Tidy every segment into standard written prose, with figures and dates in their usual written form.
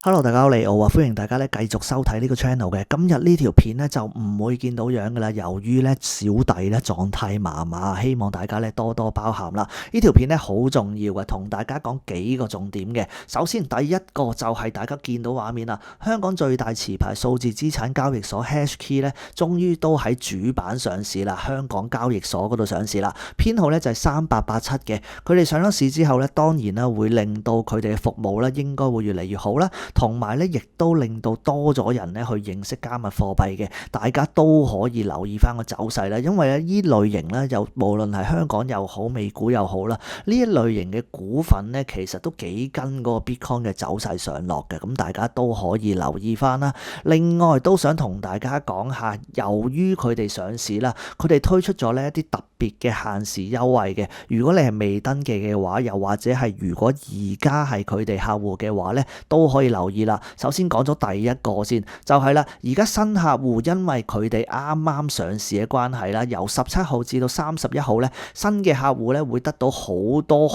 Hello，大家好，你好啊！歡迎大家繼續收睇呢個 channel 嘅。今日呢條片咧就唔會見到樣噶啦，由於咧小弟咧狀態麻麻，希望大家咧多多包涵啦。呢條片咧好重要嘅，同大家講幾個重點嘅。首先第一個就係大家見到畫面啦，香港最大持牌數字資產交易所 HashKey 咧，終於都喺主板上市啦，香港交易所嗰度上市啦。編號咧就係3887嘅。佢哋上咗市之後咧，當然啦會令到佢哋嘅服務咧應該會越嚟越好啦。同埋咧，亦都令到多咗人咧去認識加密貨幣嘅，大家都可以留意翻個走勢啦。因為咧，依類型咧，又無論係香港又好，美股又好啦，呢一類型嘅股份咧，其實都幾跟嗰個 Bitcoin 嘅走勢上落嘅，咁大家都可以留意翻啦。另外都想同大家講下，由於佢哋上市啦，佢哋推出咗呢一啲特別嘅限時優惠嘅。如果你係未登記嘅話，又或者係如果而家係佢哋客戶嘅話咧，都可以留意啦。首先講咗第一個先，就係啦，而家新客戶因為佢哋啱啱上市嘅關係啦，由17號至到31號咧，新嘅客戶咧會得到好多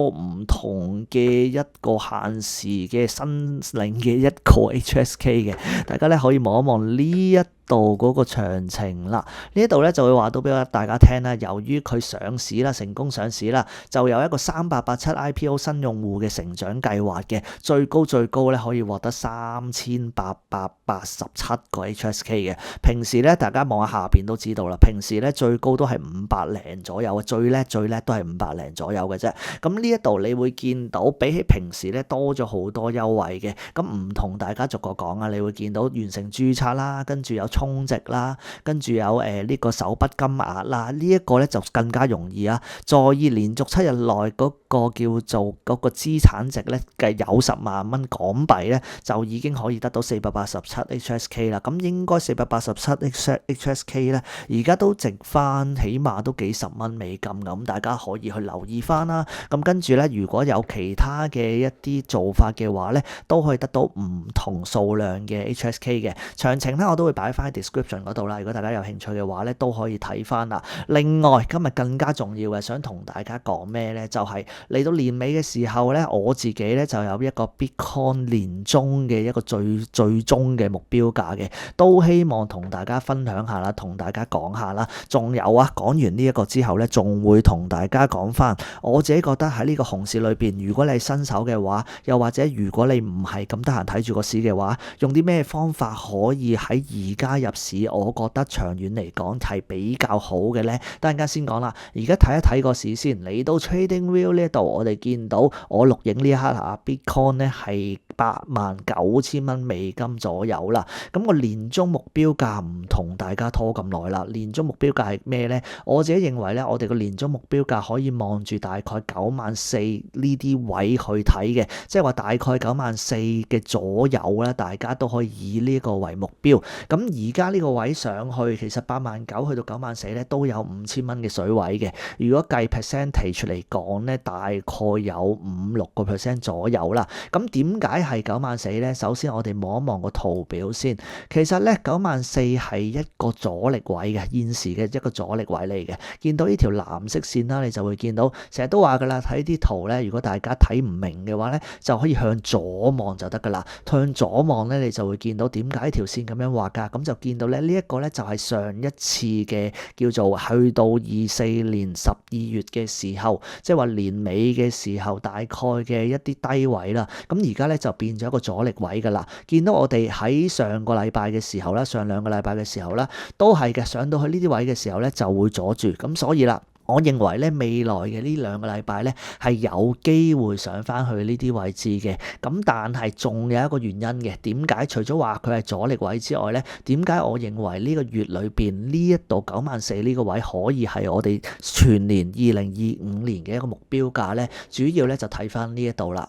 唔同嘅一個限時嘅申領嘅一個 HSK 嘅，大家咧可以望一望呢一度嗰個詳情啦。呢一度咧就會話到俾大家聽啦，由於佢上市啦，成功上市啦，就有一個3887 IPO 新用戶嘅成長計劃嘅，最高咧可以獲得3887個 HSK 嘅。平時咧大家望下下邊都知道啦，平時咧最高都係500零左右啊，最叻都係500零左右嘅啫。咁呢一度你會見到比起平時咧多咗好多優惠嘅，咁唔同大家逐個講啊，你會見到完成註冊啦，跟住有充值啦，跟住有呢個首筆金額啦，呢一個咧就更加容易啊！在以連續7日內嗰個叫做嗰個資產值咧嘅有10萬蚊港幣咧，就已經可以得到487 HSK 啦。咁應該487 HSK 咧，而家都值翻起碼都幾十蚊美金咁，大家可以去留意翻啦。咁跟住咧，如果有其他嘅一啲做法嘅話咧，都可以得到唔同數量嘅 HSK 嘅。詳情咧我都會擺翻喺 description 嗰度啦，如果大家有興趣嘅話咧，都可以睇翻啦。另外今日更加重要嘅，想同大家講咩咧？就係嚟到年尾嘅時候咧，我自己咧就有一個 Bitcoin 年終嘅一個最終嘅目標價嘅，都希望同大家分享下啦，同大家講下啦。仲有啊，講完呢一個之後咧，仲會同大家講翻，我自己覺得喺呢個熊市裏邊，如果你係新手嘅話，又或者如果你唔係咁得閒睇住個市嘅話，用啲咩方法可以喺而家入市？我覺得長遠嚟講係比較好嘅咧。等陣間先講啦，而家睇一睇個市先。嚟到 TradingView 呢度，我哋見到我錄影呢一刻啊 ，Bitcoin 咧係89000蚊美金左右啦。咁個年終目標價唔同大家拖咁耐啦。年終目標價係咩咧？我自己認為咧，我哋個年終目標價可以望住大概94000呢啲位去睇嘅，即係話大概94000嘅左右啦。大家都可以以呢個為目標。咁而家呢個位上去，其實89000去到94000咧，都有5000蚊嘅水位嘅。如果計 percentage 嚟講咧，大概有5-6% 左右啦。咁點解係94000咧？首先我哋望一望個圖表先。其實咧94000係一個阻力位嘅，現時嘅一個阻力位嚟嘅。見到呢條藍色線啦，你就會見到成日都話噶啦，睇啲圖咧，如果大家睇唔明嘅話咧，就可以向左望就得噶啦。向左望咧，你就會見到點解條線咁樣畫噶。咁就見到咧，呢一個咧就係上一次嘅叫做去到24年12月嘅時候，即係話年尾嘅時候，大概嘅一啲低位啦。咁而家咧就變咗一個阻力位噶啦。見到我哋喺上個禮拜嘅時候啦，上2個禮拜嘅時候啦，都係嘅，上到去呢啲位嘅時候咧就會阻住。咁所以啦，我認為咧未來嘅呢2個禮拜咧係有機會上翻去呢啲位置嘅。咁但係仲有一個原因嘅，點解？除咗話佢係阻力位之外咧，點解我認為呢個月裏邊呢一度94000呢個位可以係我哋全年2025年嘅一個目標價咧？主要咧就睇翻呢一度啦。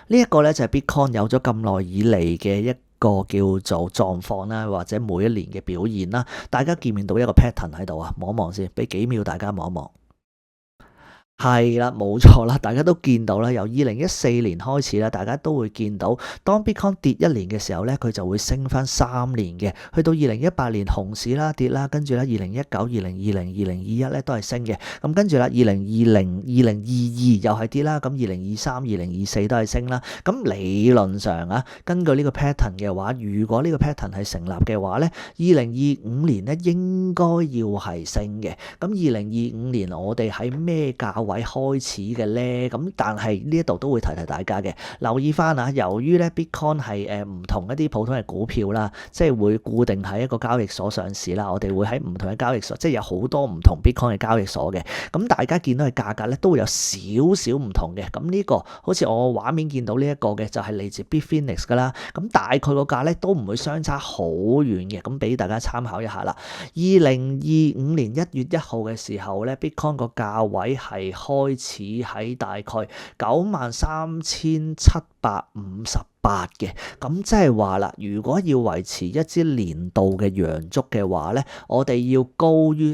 呢一個咧就係 Bitcoin 有咗咁耐以嚟嘅一個叫做狀況啦，或者每一年嘅表現啦，大家見唔見到一個 pattern 喺度啊？望一望先，俾幾秒大家望一望。係啦，冇錯啦，大家都見到啦，由2014年開始啦，大家都會見到，當 Bitcoin 跌一年嘅時候咧，佢就會升翻3年嘅，去到2018年熊市啦跌啦，跟住咧2019、2020、2021咧都係升嘅，咁跟住啦2020、2022又係跌啦，咁2023、2024都係升啦，咁理論上啊，根據呢個 pattern 嘅話，如果呢個 pattern 係成立嘅話咧，2025年咧應該要係升嘅，咁2025年我哋喺咩價位開始嘅咧？咁但係呢一度都會提提大家嘅，留意翻啊！由於咧 Bitcoin 係唔同一啲普通嘅股票啦，即係會固定喺一個交易所上市啦。我哋會喺唔同嘅交易所，即係有好多唔同 Bitcoin 嘅交易所嘅。咁大家見到嘅價格咧都會有少少唔同嘅。咁呢個好似我畫面見到呢一個嘅就係嚟自 Bitfinex 噶啦。咁大概個價咧都唔會相差好遠嘅。咁俾大家參考一下啦。2025年1月1號嘅時候咧，Bitcoin 個價位係開始喺大概93,758嘅，咁即係話啦，如果要維持一支年度嘅陽燭嘅話咧，我哋要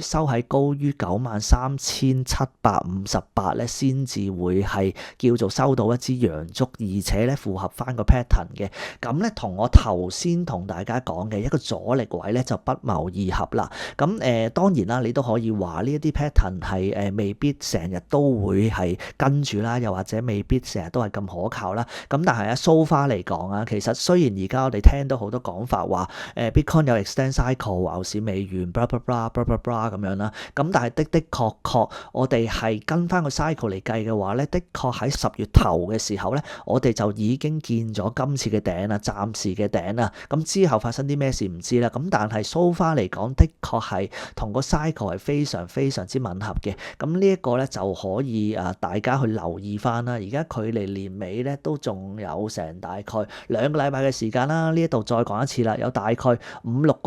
收喺高於93,758咧，先至會係叫做收到一支陽燭，而且咧符合翻個 pattern 嘅。咁咧同我頭先同大家講嘅一個阻力位咧就不謀而合啦。咁當然啦，你都可以話呢一啲 pattern 係未必成日都會係跟住啦，又或者未必成日都係咁可靠啦。咁但係so far嚟講啊，其實雖然而家我哋聽到好多講法話Bitcoin 有 extend cycle 牛市未完 blah blah blah blah blah blah 咁樣啦，咁但係的確我哋係跟翻個 cycle 嚟計嘅話咧，的確喺10月頭嘅時候咧，我哋就已經見咗今次嘅頂啦，暫時嘅頂啦。咁之後發生啲咩事唔知啦。咁但係 so far 嚟講，的確係同個 cycle 係非常非常之吻合嘅。咁呢一個咧就可以大家去留意翻啦。而家距離年尾咧都仲有成大概2個禮拜嘅時間啦。呢一度再講一次啦，有大概5-6%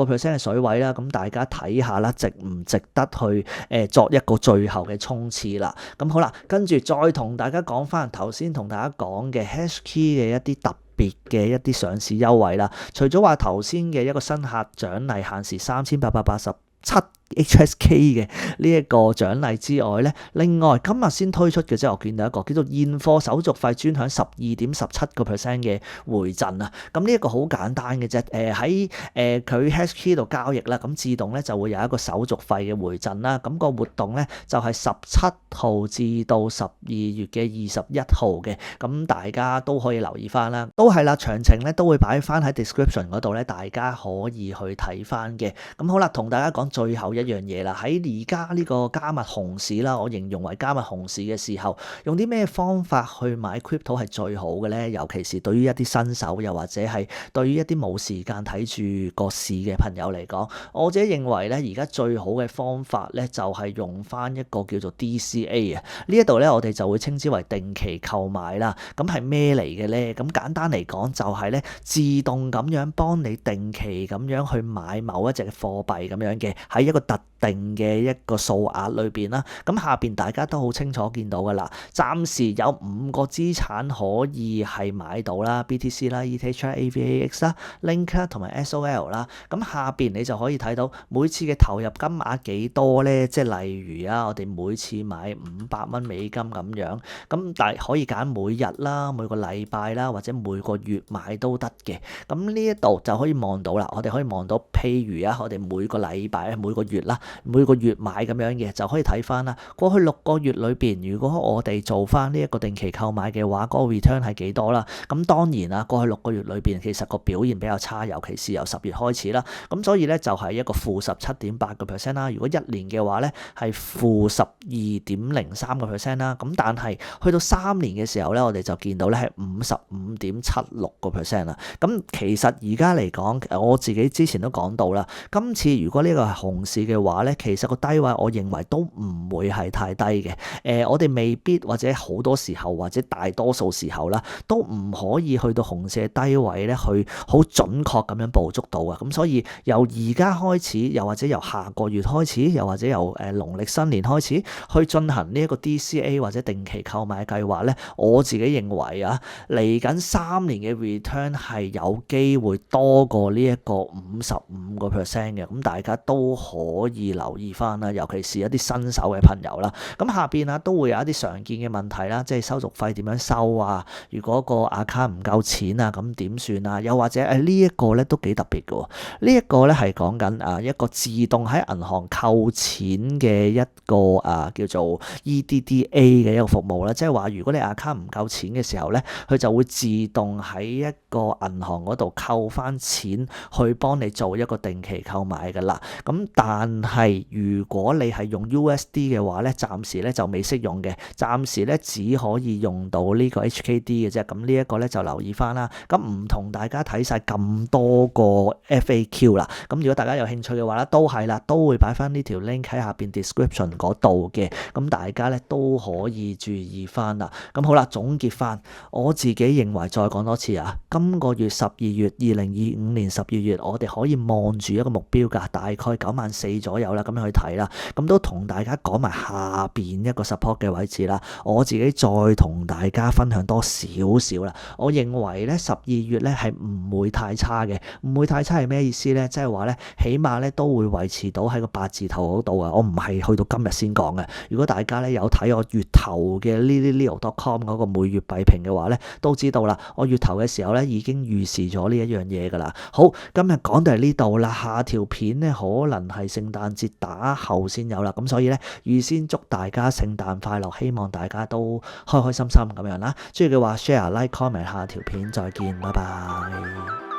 嘅水位啦。咁大家睇下啦，值唔值得去作一個最後嘅衝刺啦。咁好啦，跟住再同大家講翻頭先同大家講嘅 Hashkey 嘅一啲特別嘅一啲上市優惠啦。除咗話頭先嘅一個新客獎勵限時3887 HSK 嘅呢一個獎勵之外咧，另外今日先推出嘅即係我見到一個叫做現貨手續費專享12.17% 嘅回贈啊。咁呢一個好簡單嘅啫，喺佢 Hashkey 度交易啦，咁自動咧就會有一個手續費嘅回贈啦。咁個活動咧就係17號至到12月嘅21號嘅，咁大家都可以留意翻啦。都係啦，詳情咧都會擺翻喺 description 嗰度咧，大家可以去睇翻嘅。咁好啦，同大家講最後一樣嘢啦，喺而家呢個加密熊市啦，我形容為加密熊市嘅時候，用啲咩方法去買 crypto 係最好嘅咧？尤其是對於一啲新手，又或者係對於一啲冇時間睇住個市嘅朋友嚟講，我自己認為咧，而家最好嘅方法咧就係用翻一個叫做 DCA 啊。呢一度咧，我哋就會稱之為定期購買啦。咁係咩嚟嘅咧？咁簡單嚟講，就係咧自動咁樣幫你定期咁樣去買某一隻貨幣咁樣嘅，喺一個特定嘅一個數額裏邊啦。咁下邊大家都好清楚見到噶啦，暫時有5個資產可以係買到啦 ，BTC 啦、ETH 啦、AVAX 啦、Link 啦同埋 SOL 啦。咁下邊你就可以睇到每次嘅投入金額幾多咧？即係例如啊，我哋每次買$500美金咁樣，咁但係可以揀每日啦、每個禮拜啦或者每個月買都得嘅。咁呢一度就可以望到啦，我哋可以望到，譬如啊，我哋每個禮拜、每個月啦、每個月買咁樣嘅，就可以睇翻啦。過去6個月裏邊，如果我哋做翻呢一個定期購買嘅話，嗰個 return 係幾多啦？咁當然啦，過去6個月裏邊其實個表現比較差，尤其是由10月開始啦。咁所以咧就係一個-17.8% 啦。如果1年嘅話咧係-12.03% 啦。咁但係去到3年嘅時候咧，我哋就見到咧係55.76% 啦。咁其實而家嚟講，我自己之前都講到啦，今次如果呢個係熊市嘅話咧，其實個低位我認為都唔會係太低嘅。我哋未必或者好多時候或者大多數時候啦，都唔可以去到熊市嘅低位咧，去好準確咁樣捕捉到啊。咁所以由而家開始，又或者由下個月開始，又或者由農曆新年開始去進行呢一個 DCA 或者定期購買計劃咧，我自己認為啊，嚟緊3年嘅 return 係有機會多過呢一個55% 嘅。咁大家都可以意留意翻啦，尤其是一啲新手嘅朋友啦。咁下邊啊都會有一啲常見嘅問題啦，即係收續費點樣收啊？如果個 account 唔夠錢啊，咁點算啊？又或者呢一個咧都幾特別嘅喎，呢一個咧係講緊一個自動喺銀行扣錢嘅一個叫做 EDDA 嘅一個服務啦，即係話如果你 account 唔夠錢嘅時候咧，佢就會自動喺一個銀行嗰度扣翻錢去幫你做一個定期購買㗎啦。咁但係如果你係用 USD 嘅話咧，暫時咧就未適用嘅，暫時咧只可以用到呢個 HKD 嘅啫。咁呢一個咧就留意翻啦。咁唔同大家睇晒咁多個 FAQ 啦。咁如果大家有興趣嘅話咧，都係啦，都會擺翻呢條 link 喺下邊 description 嗰度嘅。咁大家咧都可以注意翻啦。咁好啦，總結翻，我自己認為再講多次啊，今個月2025年12月，我哋可以望住一個目標價，大概94,000左右啦，咁樣去睇啦。咁都同大家講埋下邊一個 support 嘅位置啦。我自己再同大家分享多少少啦。我認為咧12月咧係唔會太差嘅，唔會太差係咩意思咧？即係話咧，起碼咧都會維持到喺個8字頭嗰度啊。我唔係去到今日先講嘅。如果大家咧有睇我月頭嘅 lilyleo.com 嗰個每月幣評嘅話咧，都知道啦。我月頭嘅時候咧已經預示咗呢一樣嘢噶啦。好，今日講到係呢度啦，下條片咧可能係聖誕節打後先有啦。咁所以咧預先祝大家聖誕快樂，希望大家都開開心心咁樣啦。中意嘅話 share、like、comment， 下條片再見，拜拜。